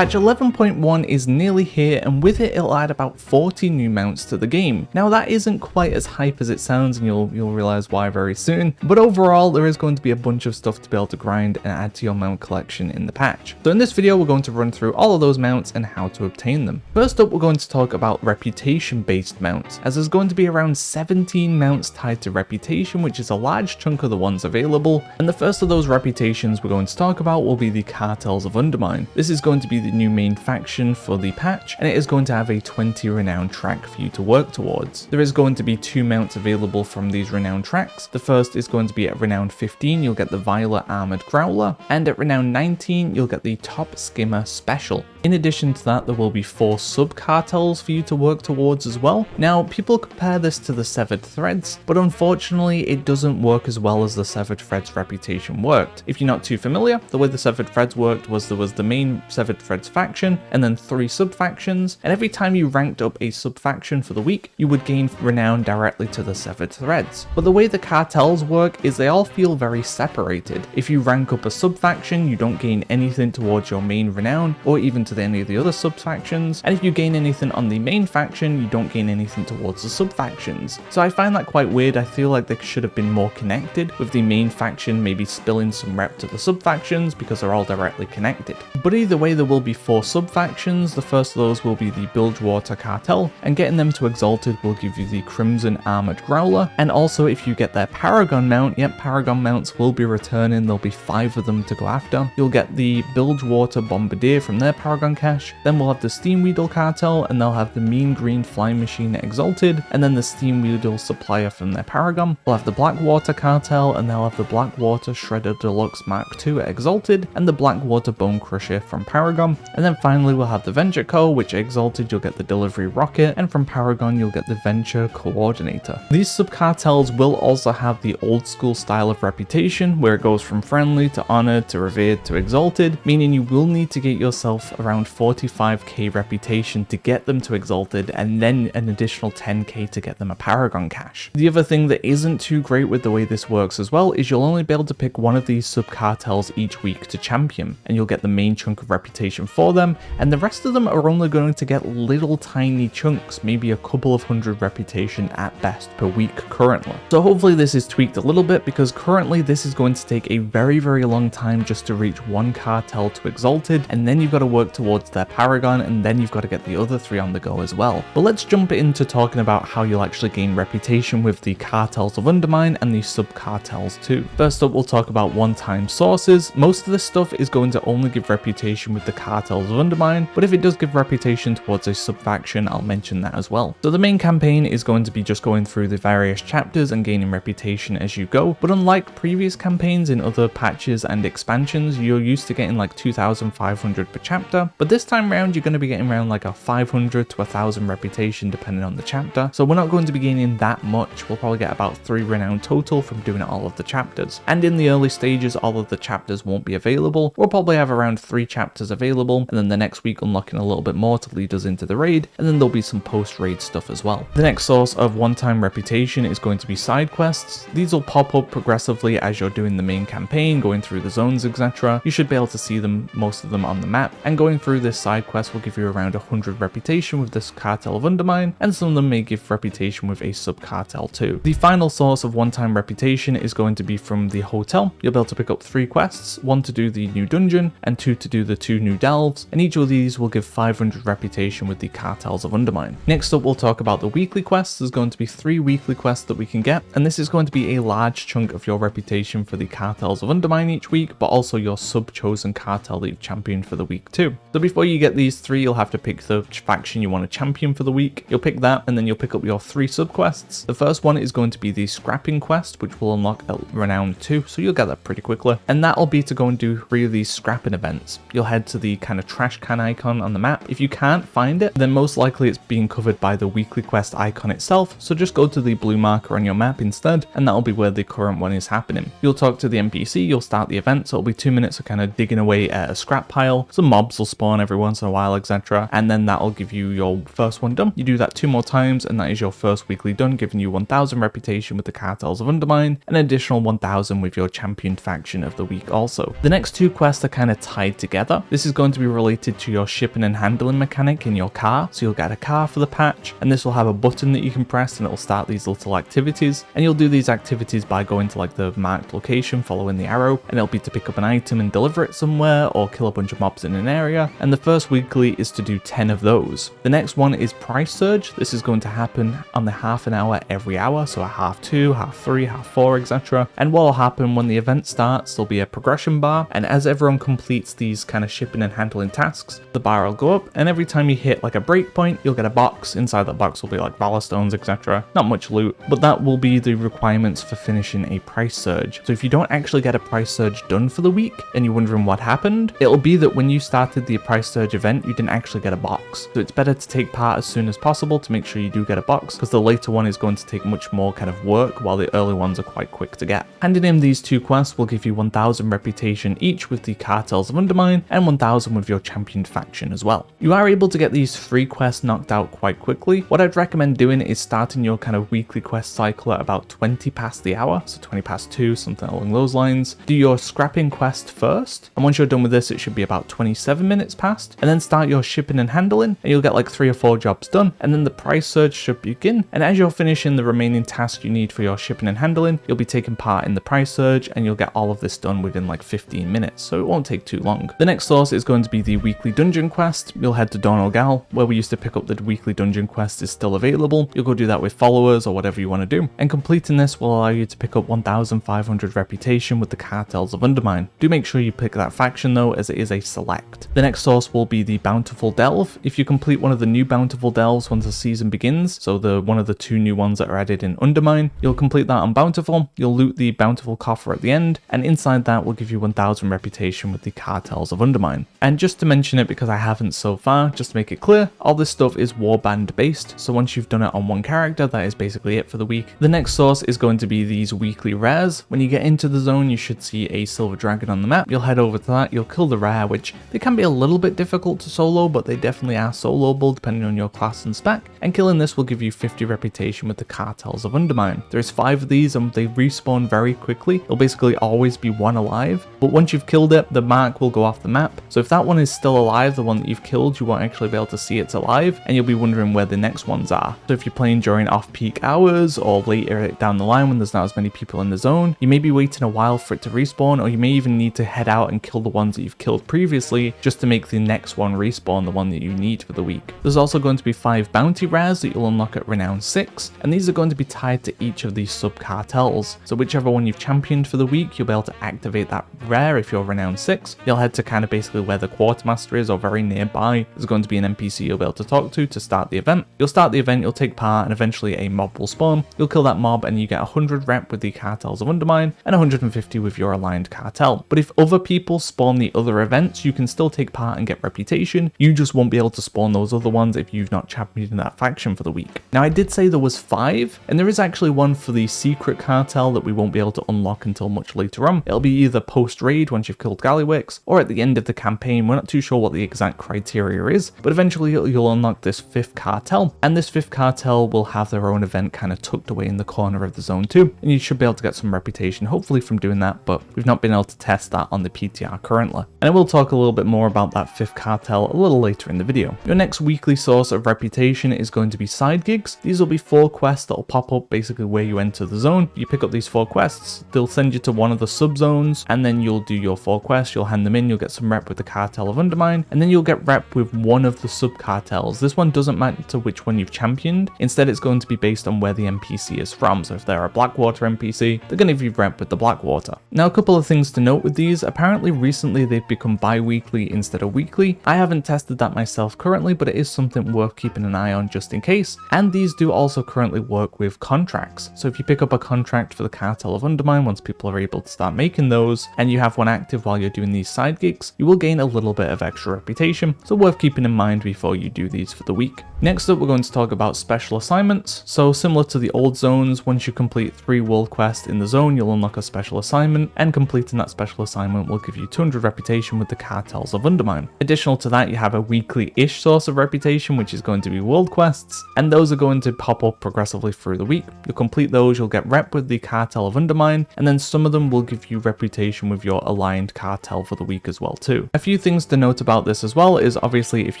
Patch 11.1 is nearly here, and with it it'll add about 40 new mounts to the game. Now that isn't quite as hype as it sounds, and you'll realize why very soon, but overall there is going to be a bunch of stuff to be able to grind and add to your mount collection in the patch. So in this video we're going to run through all of those mounts and how to obtain them. First up, we're going to talk about reputation based mounts, as there's going to be around 17 mounts tied to reputation, which is a large chunk of the ones available, and the first of those reputations we're going to talk about will be the Cartels of Undermine. This is going to be the new main faction for the patch, and it is going to have a 20 renown track for you to work towards. There is going to be 2 mounts available from these renown tracks. The first is going to be at renown 15, you'll get the Violet Armored Growler, and at renown 19 you'll get the Top Skimmer Special. In addition to that, there will be 4 sub-cartels for you to work towards as well. Now, people compare this to the Severed Threads, but unfortunately it doesn't work as well as the Severed Threads reputation worked. If you're not too familiar, the way the Severed Threads worked was there was the main Severed Threads faction, and then 3 sub-factions, and every time you ranked up a sub-faction for the week, you would gain renown directly to the Severed Threads. But the way the cartels work is they all feel very separated. If you rank up a sub-faction, you don't gain anything towards your main renown, or even to any of the other sub-factions, and if you gain anything on the main faction, you don't gain anything towards the sub-factions. So I find that quite weird. I feel like they should have been more connected, with the main faction maybe spilling some rep to the sub-factions because they're all directly connected. But either way, there will be 4 sub-factions. The first of those will be the Bilgewater Cartel, and getting them to Exalted will give you the Crimson Armored Growler, and also if you get their Paragon mount, yep, Paragon mounts will be returning, there'll be 5 of them to go after. You'll get the Bilgewater Bombardier from their Paragon cache, then we'll have the Steamweedle Cartel, and they'll have the Mean Green Flying Machine Exalted, and then the Steamweedle Supplier from their Paragon. We'll have the Blackwater Cartel, and they'll have the Blackwater Shredder Deluxe Mark II Exalted, and the Blackwater Bone Crusher from Paragon. And then finally we'll have the Venture Co, which Exalted you'll get the Delivery Rocket, and from Paragon you'll get the Venture Coordinator. These sub-cartels will also have the old school style of reputation, where it goes from friendly to honored to revered to exalted, meaning you will need to get yourself around 45k reputation to get them to Exalted, and then an additional 10k to get them a Paragon cache. The other thing that isn't too great with the way this works as well is you'll only be able to pick one of these sub-cartels each week to champion, and you'll get the main chunk of reputation for them, and the rest of them are only going to get little tiny chunks, maybe a couple of 100 reputation at best per week currently. So hopefully this is tweaked a little bit, because currently this is going to take a very long time just to reach one cartel to Exalted, and then you've got to work towards their Paragon, and then you've got to get the other 3 on the go as well. But let's jump into talking about how you'll actually gain reputation with the Cartels of Undermine and the sub-cartels too. First up, we'll talk about one-time sources. Most of this stuff is going to only give reputation with the Cartels of Undermine, but if it does give reputation towards a sub-faction, I'll mention that as well. So the main campaign is going to be just going through the various chapters and gaining reputation as you go, but unlike previous campaigns in other patches and expansions, you're used to getting like 2,500 per chapter, but this time around you're going to be getting around like a 500 to 1,000 reputation depending on the chapter, so we're not going to be gaining that much. We'll probably get about 3 renown total from doing all of the chapters, and in the early stages all of the chapters won't be available. We'll probably have around 3 chapters available, and then the next week unlocking a little bit more to lead us into the raid, and then there'll be some post-raid stuff as well. The next source of one-time reputation is going to be side quests. These will pop up progressively as you're doing the main campaign, going through the zones, etc. You should be able to see them, most of them on the map, and going through this side quest will give you around 100 reputation with this Cartel of Undermine, and some of them may give reputation with a sub-cartel too. The final source of one-time reputation is going to be from the hotel. You'll be able to pick up 3 quests, 1 to do the new dungeon, and 2 to do the 2 new delves, and each of these will give 500 reputation with the Cartels of Undermine. Next up, we'll talk about the weekly quests. There's going to be 3 weekly quests that we can get, and this is going to be a large chunk of your reputation for the Cartels of Undermine each week, but also your sub-chosen cartel that you've championed for the week too. So before you get these 3, you'll have to pick the faction you want to champion for the week. You'll pick that, and then you'll pick up your 3 sub-quests. The first one is going to be the Scrapping quest, which will unlock at renown 2, so you'll get that pretty quickly, and that'll be to go and do 3 of these scrapping events. You'll head to the kind of trash can icon on the map. If you can't find it, then most likely it's being covered by the weekly quest icon itself, so just go to the blue marker on your map instead, and that'll be where the current one is happening. You'll talk to the NPC, you'll start the event, so it'll be 2 minutes of kind of digging away at a scrap pile. Some mobs will spawn every once in a while, etc., and then that'll give you your first one done. You do that 2 more times, and that is your first weekly done, giving you 1,000 reputation with the Cartels of Undermine, and an additional 1,000 with your championed faction of the week also. The next 2 quests are kind of tied together. This is going going to be related to your shipping and handling mechanic in your car. So you'll get a car for the patch, and this will have a button that you can press and it'll start these little activities, and you'll do these activities by going to like the marked location, following the arrow, and it'll be to pick up an item and deliver it somewhere or kill a bunch of mobs in an area. And the first weekly is to do 10 of those. The next one is price surge. This is going to happen on the half an hour every hour, so at half 2, half 3, half 4, etc. And what will happen when the event starts, there'll be a progression bar, and as everyone completes these kind of shipping and handling tasks, the bar will go up, and every time you hit like a breakpoint, you'll get a box. Inside that box will be like valor stones, etc. Not much loot, but that will be the requirements for finishing a price surge. So if you don't actually get a price surge done for the week and you're wondering what happened, it'll be that when you started the price surge event, you didn't actually get a box. So it's better to take part as soon as possible to make sure you do get a box, because the later one is going to take much more kind of work, while the early ones are quite quick to get. Handing in these two quests will give you 1000 reputation each with the Cartels of Undermine, and 1000 with your championed faction as well. You are able to get these free quests knocked out quite quickly. What I'd recommend doing is starting your kind of weekly quest cycle at about 20 past the hour, so 20 past 2, something along those lines. Do your scrapping quest first, and once you're done with this, it should be about 27 minutes past, and then start your shipping and handling, and you'll get like 3 or 4 jobs done, and then the price surge should begin. And as you're finishing the remaining tasks you need for your shipping and handling, you'll be taking part in the price surge, and you'll get all of this done within like 15 minutes, so it won't take too long. The next source is going to be the weekly dungeon quest. You'll head to Dawn Gal, where we used to pick up the weekly dungeon quest, is still available. You'll go do that with followers or whatever you want to do, and completing this will allow you to pick up 1500 reputation with the Cartels of Undermine. Do make sure you pick that faction though, as it is a select. The next source will be the Bountiful Delve. If you complete one of the new Bountiful Delves once the season begins, so one of the 2 new ones that are added in Undermine, you'll complete that on Bountiful. You'll loot the Bountiful coffer at the end, and inside that will give you 1000 reputation with the Cartels of Undermine. And just to mention it, because I haven't so far, just to make it clear, all this stuff is warband based, so once you've done it on one character, that is basically it for the week. The next source is going to be these weekly rares. When you get into the zone, you should see a silver dragon on the map. You'll head over to that, you'll kill the rare, which they can be a little bit difficult to solo, but they definitely are soloable depending on your class and spec, and killing this will give you 50 reputation with the Cartels of Undermine. There's 5 of these and they respawn very quickly. There'll basically always be one alive, but once you've killed it, the mark will go off the map. So if that one is still alive, the one that you've killed, you won't actually be able to see it's alive, and you'll be wondering where the next ones are. So if you're playing during off-peak hours or later down the line when there's not as many people in the zone, you may be waiting a while for it to respawn, or you may even need to head out and kill the ones that you've killed previously just to make the next one respawn the one that you need for the week. There's also going to be 5 bounty rares that you'll unlock at Renown 6, and these are going to be tied to each of these sub-cartels. So whichever one you've championed for the week, you'll be able to activate that rare if you're Renown 6. You'll head to kind of basically where the quartermaster is, or very nearby. There's going to be an NPC you'll be able to talk to start the event. You'll start the event, you'll take part, and eventually a mob will spawn. You'll kill that mob and you get 100 rep with the Cartels of Undermine and 150 with your aligned cartel. But if other people spawn the other events, you can still take part and get reputation. You just won't be able to spawn those other ones if you've not championed that faction for the week. Now I did say there was 5, and there is actually one for the secret cartel that we won't be able to unlock until much later on. It'll be either post-raid once you've killed Gallywix, or at the end of the campaign. We're not too sure what the exact criteria is, but eventually you'll unlock this 5th cartel, and this 5th cartel will have their own event kind of tucked away in the corner of the zone too, and you should be able to get some reputation hopefully from doing that, but we've not been able to test that on the PTR currently. And I will talk a little bit more about that 5th cartel a little later in the video. Your next weekly source of reputation is going to be side gigs. These will be 4 quests that will pop up basically where you enter the zone. You pick up these 4 quests, they'll send you to one of the sub-zones, and then you'll do your 4 quests, you'll hand them in, you'll get some rep with the Cartel of Undermine, and then you'll get rep with one of the sub-cartels. This one doesn't matter which one you've championed, instead it's going to be based on where the NPC is from. So if they're a Blackwater NPC, they're going to give you rep with the Blackwater. Now a couple of things to note with these, apparently recently they've become bi-weekly instead of weekly. I haven't tested that myself currently, but it is something worth keeping an eye on just in case. And these do also currently work with contracts. So if you pick up a contract for the Cartel of Undermine, once people are able to start making those, and you have one active while you're doing these side gigs, you will gain a little bit of extra reputation, so worth keeping in mind before you do these for the week. Next up, we're going to talk about special assignments. So similar to the old zones, once you complete 3 world quests in the zone, you'll unlock a special assignment, and completing that special assignment will give you 200 reputation with the Cartels of Undermine. Additional to that, you have a weekly-ish source of reputation, which is going to be world quests, and those are going to pop up progressively through the week. You'll complete those, you'll get rep with the Cartel of Undermine, and then some of them will give you reputation with your aligned cartel for the week as well too. A few few things to note about this as well is obviously if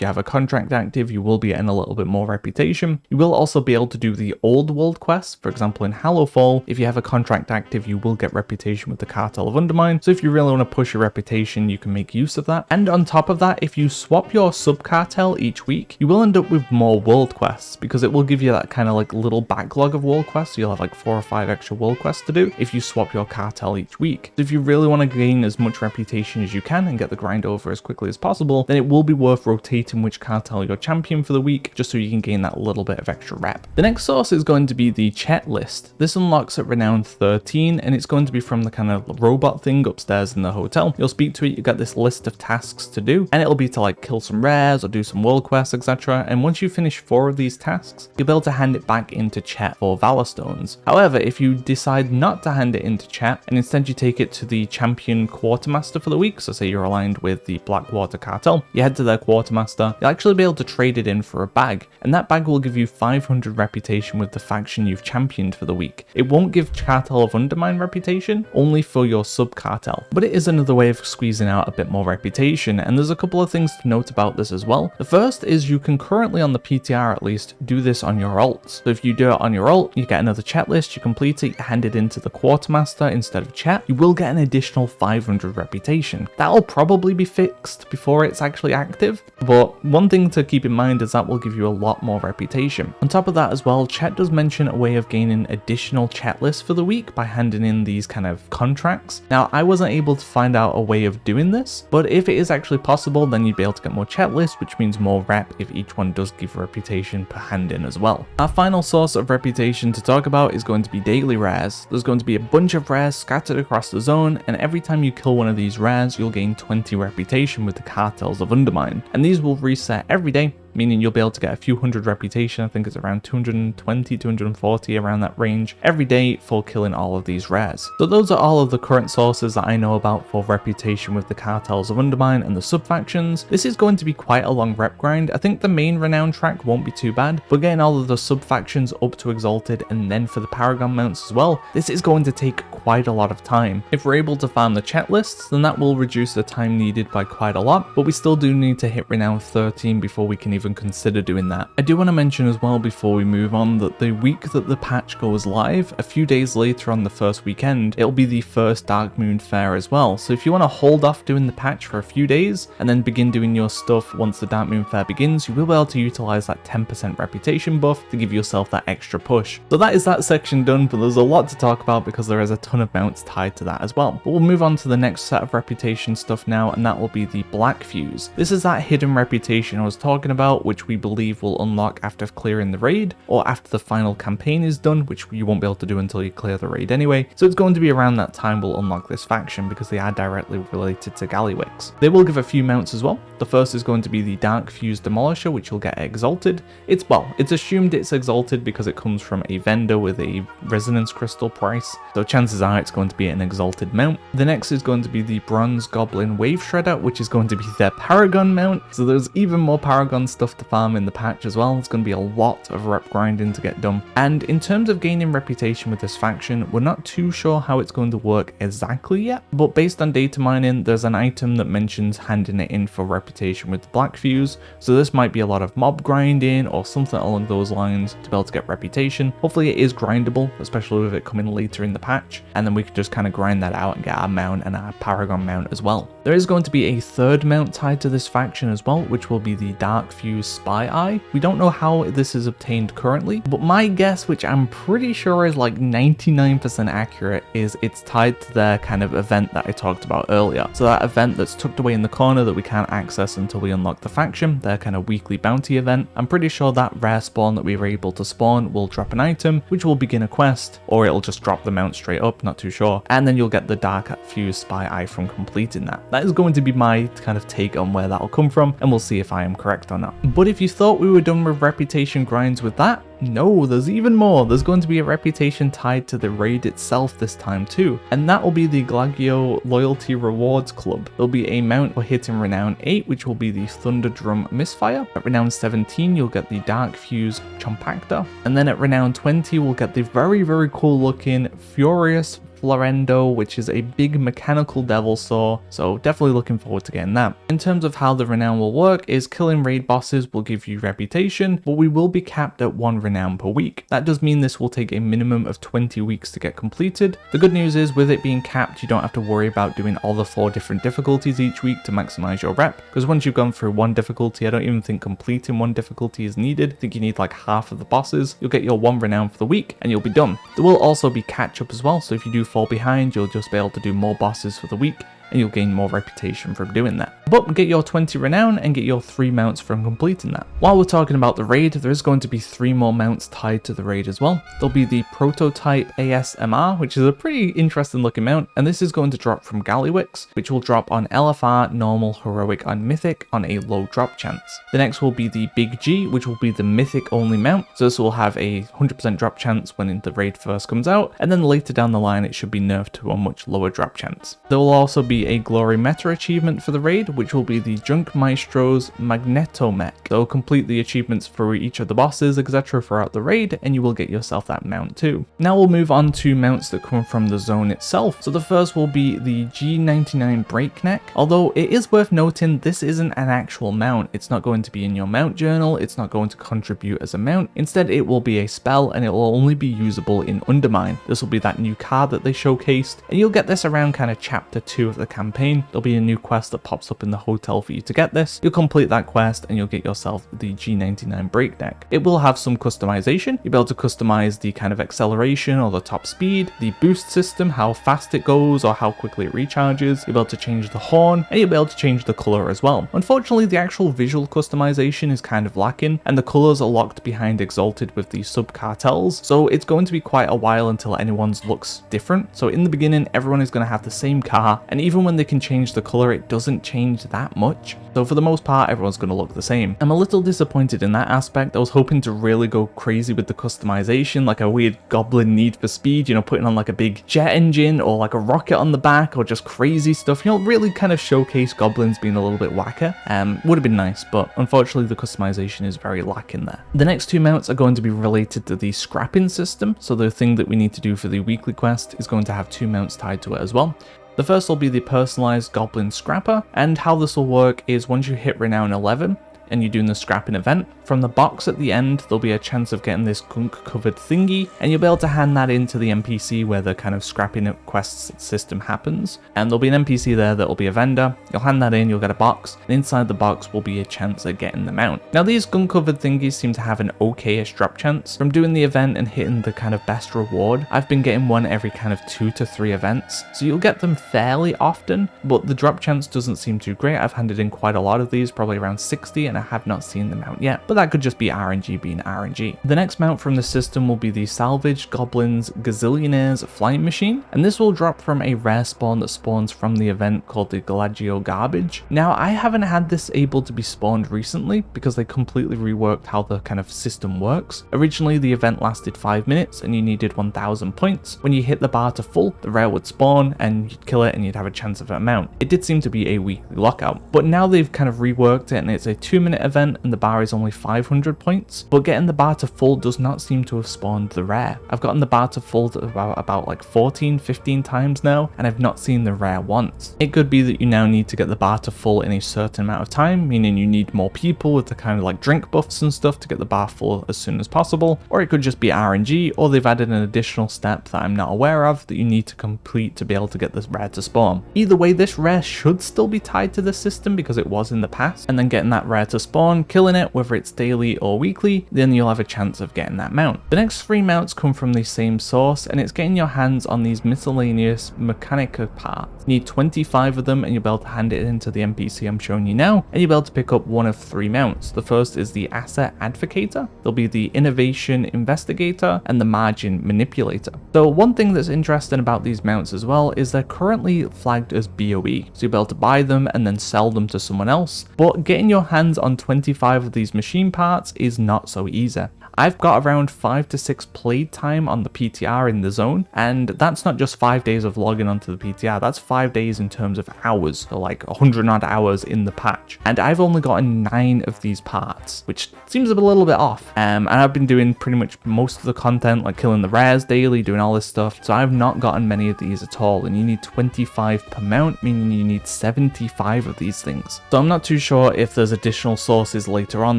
you have a contract active, you will be getting a little bit more reputation. You will also be able to do the old world quests. For example, in Hallowfall, if you have a contract active, you will get reputation with the Cartel of Undermine. So if you really want to push your reputation, you can make use of that. And on top of that, if you swap your sub-cartel each week, you will end up with more world quests because it will give you that kind of like little backlog of world quests. So you'll have like 4 or 5 extra world quests to do if you swap your cartel each week. So if you really want to gain as much reputation as you can and get the grind over as quickly as possible, then it will be worth rotating which cartel you're champion for the week, just so you can gain that little bit of extra rep. The next source is going to be the chat list. This unlocks at renown 13, and it's going to be from the kind of robot thing upstairs in the hotel. You'll speak to it, you get this list of tasks to do, and it'll be to like kill some rares or do some world quests, etc. And once you finish 4 of these tasks, you'll be able to hand it back into chat for Valor Stones. However, if you decide not to hand it into chat and instead you take it to the champion quartermaster for the week, so say you're aligned with the Blackwater Cartel, you head to their quartermaster, you'll actually be able to trade it in for a bag, and that bag will give you 500 reputation with the faction you've championed for the week. It won't give Cartel of Undermine reputation, only for your sub-cartel, but it is another way of squeezing out a bit more reputation, and there's a couple of things to note about this as well. The first is you can currently, on the PTR at least, do this on your alts. So if you do it on your alt, you get another chat list, you complete it, you hand it into the quartermaster instead of chat, you will get an additional 500 reputation. That'll probably be fixed before it's actually active, but one thing to keep in mind is that will give you a lot more reputation. On top of that as well, chat does mention a way of gaining additional chat lists for the week by handing in these kind of contracts. Now, I wasn't able to find out a way of doing this, but if it is actually possible, then you'd be able to get more chat lists, which means more rep if each one does give reputation per hand in as well. Our final source of reputation to talk about is going to be daily rares. There's going to be a bunch of rares scattered across the zone, and every time you kill one of these rares, you'll gain 20 reputation with the Cartels of Undermine, and these will reset every day, meaning you'll be able to get a few hundred reputation. I think it's around 220, 240, around that range every day for killing all of these rares. So those are all of the current sources that I know about for reputation with the Cartels of Undermine and the sub-factions. This is going to be quite a long rep grind. I think the main renown track won't be too bad, but getting all of the sub-factions up to Exalted and then for the Paragon mounts as well, this is going to take quite a lot of time. If we're able to farm the chat lists, then that will reduce the time needed by quite a lot, but we still do need to hit renown 13 before we can even consider doing that. I do want to mention as well before we move on that the week that the patch goes live, a few days later on the first weekend, it'll be the first Dark Moon Fair as well. So if you want to hold off doing the patch for a few days and then begin doing your stuff once the Dark Moon Fair begins, you will be able to utilize that 10% reputation buff to give yourself that extra push. So that is that section done, but there's a lot to talk about because there is a ton of mounts tied to that as well. But we'll move on to the next set of reputation stuff now, and that will be the Black Fuse. This is that hidden reputation I was talking about, which we believe will unlock after clearing the raid or after the final campaign is done, which you won't be able to do until you clear the raid anyway. So it's going to be around that time we'll unlock this faction because they are directly related to Gallywix. They will give a few mounts as well. The first is going to be the Darkfuse Demolisher, which will get exalted. It's assumed it's exalted because it comes from a vendor with a resonance crystal price, so chances are it's going to be an exalted mount. The next is going to be the Bronze Goblin Wave Shredder, which is going to be their Paragon mount, so there's even more Paragon stuff to farm in the patch as well. It's going to be a lot of rep grinding to get done. And in terms of gaining reputation with this faction, we're not too sure how it's going to work exactly yet, but based on data mining, there's an item that mentions handing it in for reputation with the Black Fuse, so this might be a lot of mob grinding or something along those lines to be able to get reputation. Hopefully it is grindable, especially with it coming later in the patch, and then we can just kind of grind that out and get our mount and our Paragon mount as well. There is going to be a third mount tied to this faction as well, which will be the Darkfuse Spy Eye. We don't know how this is obtained currently, but my guess, which I'm pretty sure is like 99% accurate, is it's tied to their kind of event that I talked about earlier. So that event that's tucked away in the corner that we can't access until we unlock the faction, their kind of weekly bounty event. I'm pretty sure that rare spawn that we were able to spawn will drop an item, which will begin a quest, or it'll just drop the mount straight up, not too sure. And then you'll get the Darkfuse Spy Eye from completing that. That is going to be my kind of take on where that'll come from, and we'll see if I am correct or not. But if you thought we were done with reputation grinds with that, no, there's even more. There's going to be a reputation tied to the raid itself this time too, and that will be the Gallagio Loyalty Rewards Club. There'll be a mount for hitting renown 8, which will be the Thunder Drum Misfire. At renown 17, you'll get the Darkfuse Compactor, and then at renown 20, we'll get the very, very cool looking Furious Florendo, which is a big mechanical devil saw, so definitely looking forward to getting that. In terms of how the renown will work is killing raid bosses will give you reputation, but we will be capped at 1 renown per week. That does mean this will take a minimum of 20 weeks to get completed. The good news is with it being capped, you don't have to worry about doing all the 4 different difficulties each week to maximize your rep, because once you've gone through 1 difficulty, I don't even think completing 1 difficulty is needed. I think you need like half of the bosses. You'll get your 1 renown for the week and you'll be done. There will also be catch up as well, so if you do fall behind, you'll just be able to do more bosses for the week and you'll gain more reputation from doing that. But get your 20 renown and get your 3 mounts from completing that. While we're talking about the raid, there is going to be 3 more mounts tied to the raid as well. There'll be the prototype A.S.M.R, which is a pretty interesting looking mount, and this is going to drop from Gallagio, which will drop on LFR, normal, heroic, and mythic on a low drop chance. The next will be the Big G, which will be the mythic only mount, so this will have a 100% drop chance when the raid first comes out, and then later down the line it should be nerfed to a much lower drop chance. There will also be a glory meta achievement for the raid, which will be the Junkmaestros Magnetomech. So complete the achievements for each of the bosses, etc. throughout the raid, and you will get yourself that mount too. Now we'll move on to mounts that come from the zone itself. So the first will be the G99 Breakneck. Although it is worth noting, this isn't an actual mount. It's not going to be in your mount journal. It's not going to contribute as a mount. Instead, it will be a spell, and it will only be usable in Undermine. This will be that new card that they showcased, and you'll get this around kind of chapter 2 of the campaign. There'll be a new quest that pops up in the hotel for you to get this. You'll complete that quest and you'll get yourself the G99 Breakneck. It will have some customization. You'll be able to customize the kind of acceleration or the top speed, the boost system, how fast it goes or how quickly it recharges. You'll be able to change the horn and you'll be able to change the color as well. Unfortunately, the actual visual customization is kind of lacking and the colors are locked behind Exalted with the sub-cartels, so it's going to be quite a while until anyone's looks different. So in the beginning, everyone is going to have the same car, and even when they can change the color, it doesn't change that much. So for the most part, everyone's going to look the same. I'm a little disappointed in that aspect. I was hoping to really go crazy with the customization, like a weird Goblin Need for Speed, you know, putting on like a big jet engine or like a rocket on the back or just crazy stuff, you know, really kind of showcase Goblins being a little bit whacker. Would have been nice, but unfortunately the customization is very lacking there. The next 2 mounts are going to be related to the scrapping system. So the thing that we need to do for the weekly quest is going to have 2 mounts tied to it as well. The first will be the personalized Goblin S.C.R.A.Per, and how this will work is once you hit renown 11 and you're doing the scrapping event, from the box at the end there'll be a chance of getting this gunk covered thingy, and you'll be able to hand that into the NPC where the kind of scrapping quests system happens, and there'll be an NPC there that'll be a vendor. You'll hand that in, you'll get a box, and inside the box will be a chance at getting the mount. Now these gunk covered thingies seem to have an okayish drop chance. From doing the event and hitting the kind of best reward, I've been getting one every kind of 2 to 3 events, so you'll get them fairly often, but the drop chance doesn't seem too great. I've handed in quite a lot of these, probably around 60, and I have not seen the mount yet, but that could just be RNG being RNG. The next mount from the system will be the Salvaged Goblins Gazillionaire's flying machine, and this will drop from a rare spawn that spawns from the event called the Gallagio garbage. Now I haven't had this able to be spawned recently because they completely reworked how the kind of system works. Originally the event lasted 5 minutes and you needed 1000 points. When you hit the bar to full, the rare would spawn and you'd kill it and you'd have a chance of a mount. It did seem to be a weekly lockout, but now they've kind of reworked it and it's a 2-minute event and the bar is only 500 points, but getting the bar to full does not seem to have spawned the rare. I've gotten the bar to full to about like 14-15 times now, and I've not seen the rare once. It could be that you now need to get the bar to full in a certain amount of time, meaning you need more people with the kind of like drink buffs and stuff to get the bar full as soon as possible, or it could just be RNG, or they've added an additional step that I'm not aware of that you need to complete to be able to get this rare to spawn. Either way, this rare should still be tied to the system because it was in the past, and then getting that rare to spawn, killing it, whether it's daily or weekly, then you'll have a chance of getting that mount. The next 3 mounts come from the same source, and it's getting your hands on these Miscellaneous Mechanica parts. You need 25 of them and you'll be able to hand it into the NPC I'm showing you now, and you'll be able to pick up one of 3 mounts. The first is the Asset Advocator, there'll be the Innovation Investigator, and the Margin Manipulator. So one thing that's interesting about these mounts as well is they're currently flagged as BOE, so you'll be able to buy them and then sell them to someone else, but getting your hands on 25 of these machine parts is not so easy. I've got around 5 to 6 play time on the PTR in the zone, and that's not just 5 days of logging onto the PTR, that's 5 5 days in terms of hours, so like 100 odd hours in the patch. And I've only gotten 9 of these parts, which seems a little bit off. And I've been doing pretty much most of the content, like killing the rares daily, doing all this stuff. So I've not gotten many of these at all. And you need 25 per mount, meaning you need 75 of these things. So I'm not too sure if there's additional sources later on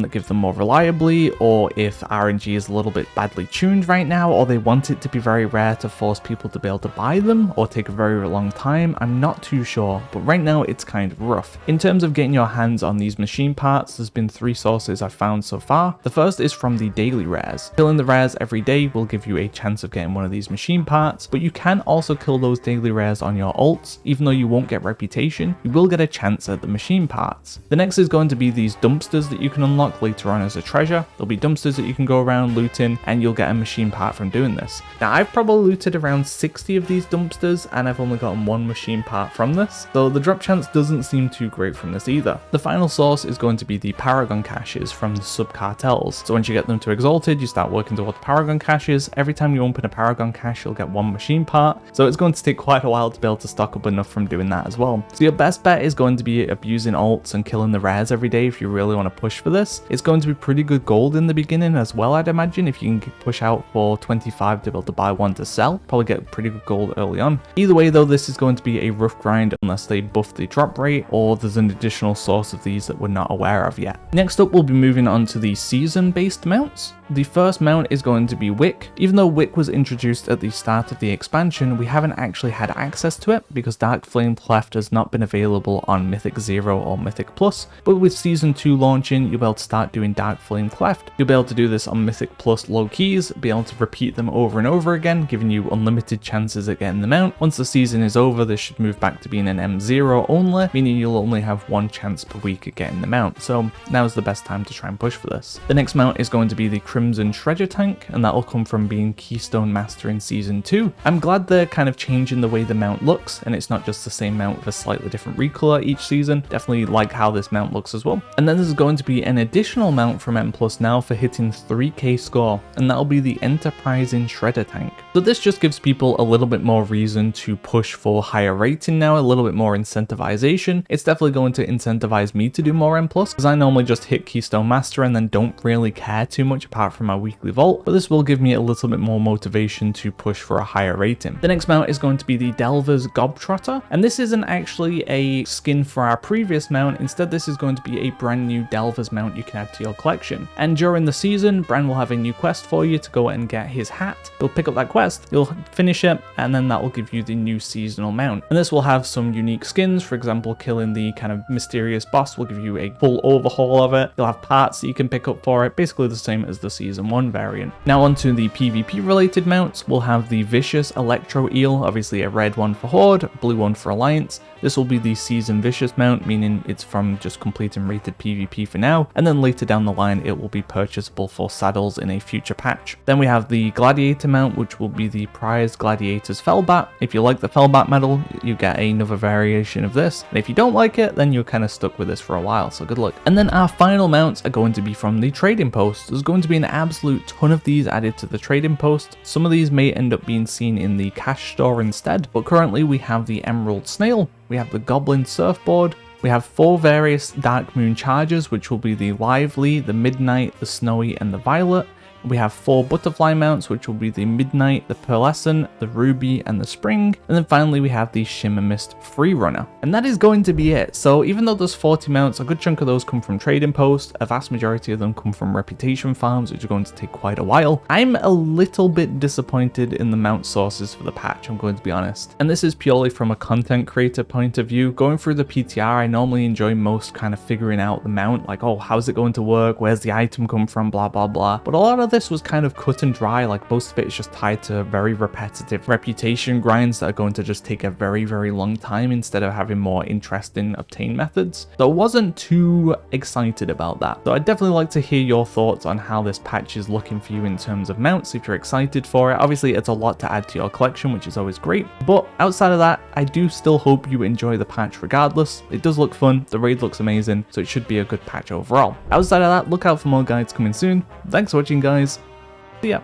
that give them more reliably, or if RNG is a little bit badly tuned right now, or they want it to be very rare to force people to be able to buy them, or take a very long time. I'm not too sure, but right now it's kind of rough. In terms of getting your hands on these machine parts, there's been 3 sources I've found so far. The first is from the daily rares. Killing the rares every day will give you a chance of getting one of these machine parts, but you can also kill those daily rares on your ults. Even though you won't get reputation, you will get a chance at the machine parts. The next is going to be these dumpsters that you can unlock later on as a treasure. There'll be dumpsters that you can go around looting, and you'll get a machine part from doing this. Now, I've probably looted around 60 of these dumpsters, and I've only gotten 1 machine part from this, so the drop chance doesn't seem too great from this either. The final source is going to be the Paragon caches from the sub-cartels. So once you get them to Exalted, you start working towards Paragon caches. Every time you open a Paragon cache, you'll get 1 machine part, so it's going to take quite a while to be able to stock up enough from doing that as well. So your best bet is going to be abusing ults and killing the rares every day if you really want to push for this. It's going to be pretty good gold in the beginning as well, I'd imagine. If you can push out for 25 to be able to buy 1 to sell, probably get pretty good gold early on. Either way though, this is going to be a rough grind unless they buff the drop rate, or there's an additional source of these that we're not aware of yet. Next up, we'll be moving on to the season based mounts. The first mount is going to be Wick. Even though Wick was introduced at the start of the expansion, we haven't actually had access to it because Dark Flame Cleft has not been available on Mythic 0 or Mythic Plus, but with Season 2 launching, you'll be able to start doing Dark Flame Cleft. You'll be able to do this on Mythic Plus low keys, be able to repeat them over and over again, giving you unlimited chances at getting the mount. Once the season is over, this should move back to being an M0 only, meaning you'll only have 1 chance per week at getting the mount, so now's the best time to try and push for this. The next mount is going to be the Crimson Treasure Tank, and that will come from being Keystone Master in Season 2. I'm glad they're kind of changing the way the mount looks, and it's not just the same mount with a slightly different recolor each season. Definitely like how this mount looks as well. And then there's going to be an additional mount from M Plus now for hitting 3k score, and that'll be the Enterprising Shredder Tank. So this just gives people a little bit more reason to push for higher rating now, a little bit more incentivization. It's definitely going to incentivize me to do more M Plus, because I normally just hit Keystone Master and then don't really care too much apart from my weekly vault, but this will give me a little bit more motivation to push for a higher rating. The next mount is going to be the Delver's Gobtrotter, and this isn't actually a skin for our previous mount. Instead, this is going to be a brand new Delver's mount you can add to your collection. And during the season, Bran will have a new quest for you to go and get his hat. You'll pick up that quest, you'll finish it, and then that will give you the new seasonal mount. And this will have some unique skins. For example, killing the kind of mysterious boss will give you a full overhaul of it. You'll have parts that you can pick up for it, basically the same as the Season 1 variant. Now onto the PvP related mounts, we'll have the Vicious Electro Eel, obviously a red one for Horde, blue one for Alliance. This will be the Season Vicious mount, meaning it's from just completing rated PvP for now, and then later down the line it will be purchasable for saddles in a future patch. Then we have the Gladiator mount, which will be the prized Gladiator's Fel Bat. If you like the Fel Bat medal, you get another variation of this, and if you don't like it, then you're kind of stuck with this for a while, so good luck. And then our final mounts are going to be from the trading post. There's going to be an absolute ton of these added to the trading post. Some of these may end up being seen in the cash store instead, but currently we have the Emerald Snail, we have the Goblin Surfboard, we have 4 various Dark Moon charges, which will be the Lively, the Midnight, the Snowy, and the Violet. We have 4 butterfly mounts, which will be the Midnight, the Pearlescent, the Ruby, and the Spring. And then finally we have the Shimmer Mist Freerunner. And that is going to be it. So even though there's 40 mounts, a good chunk of those come from Trading Post. A vast majority of them come from Reputation farms, which are going to take quite a while. I'm a little bit disappointed in the mount sources for the patch, I'm going to be honest. And this is purely from a content creator point of view. Going through the PTR, I normally enjoy most kind of figuring out the mount, like, oh, how's it going to work? Where's the item come from? Blah, blah, blah. But a lot of this was kind of cut and dry. Like, most of it is just tied to very repetitive reputation grinds that are going to just take a very, very long time instead of having more interesting obtain methods. So I wasn't too excited about that. So I'd definitely like to hear your thoughts on how this patch is looking for you in terms of mounts, if you're excited for it. Obviously, it's a lot to add to your collection, which is always great. But outside of that, I do still hope you enjoy the patch regardless. It does look fun, the raid looks amazing, so it should be a good patch overall. Outside of that, look out for more guides coming soon. Thanks for watching, guys. See ya.